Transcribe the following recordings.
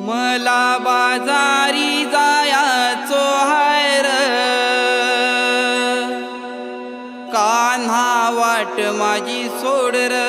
मला बाजारी जायाचो हाय र, कान्हा वाट माझी सोड र.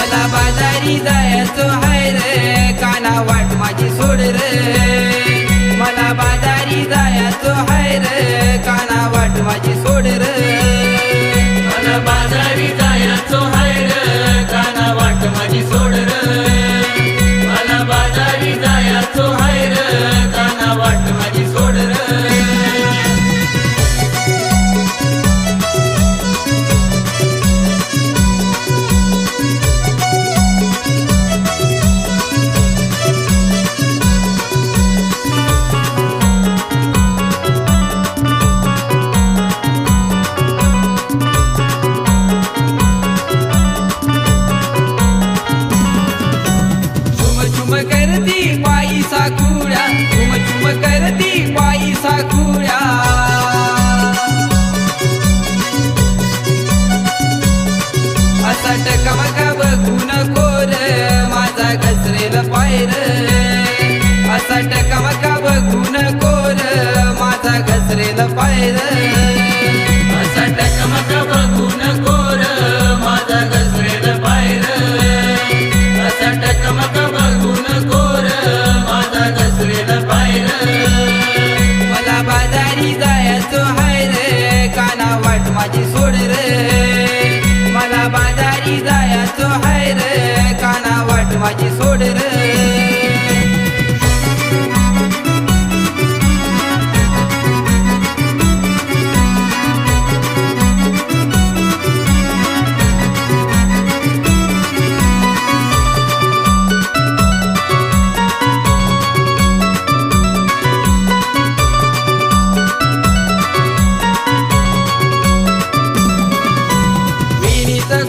मला बाजारी जायचो हाय रे, कान्हा वाट माझी सोड रे. मला बाजारी जायचो हाय रे, कान्हा वाट माझी सोड रे. मला बाजारी जायचो हाय रे, कान्हा वाट माझी सोड रे. मला बाजारी जायचो हाय रे, कान्हा वाट माझी सोड रे. करती पायी साकुड्या, झुम झुम करती पायी साकुड्या. असा टकमका बघून कोर माझा घसरेल पाय रे. असा टकमका बघून कोर माझा घसरेल पाय रे. असा टकमका बघून कोर माझा घसरेल पाय रे. असा टकमका बघून कोर माझा घसरेल पाय रे. मला बाजारी जायचो हाय रे, कान्हा वाट माझी सोड रे. मला बाजारी जायचो हाय रे, कान्हा वाट माझी सोड रे.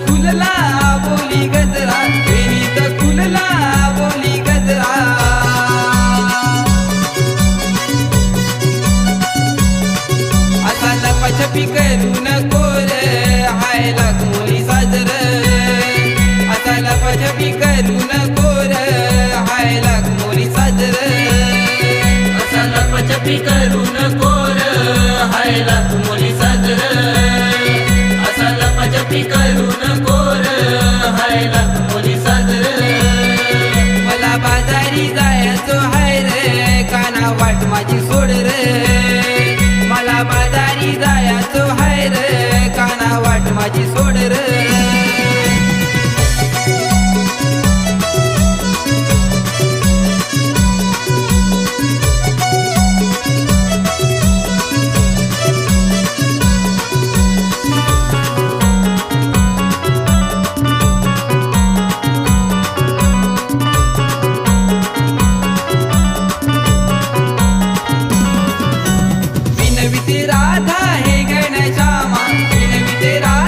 खुलला बोली गजरा, विनीत खुलला बोली गजरा. असा लपाछपी करून कोर हाय लाख मुली साजर. असा लपाछपी करून कोर हाय लाख मुली साजर. असा लपाछपी करून कोर हाय लाख मुली साजर. असा लपाछपी करून कोर हाय लाख मुली साजर. मला बाजारी जायचो हाय रे, कान्हा वाट माझी सोड रे. मला बाजारी जायचो हाय रे, कान्हा वाट माझी सोड रे. विनविते राधा हे घनश्यामा, विनविते राधा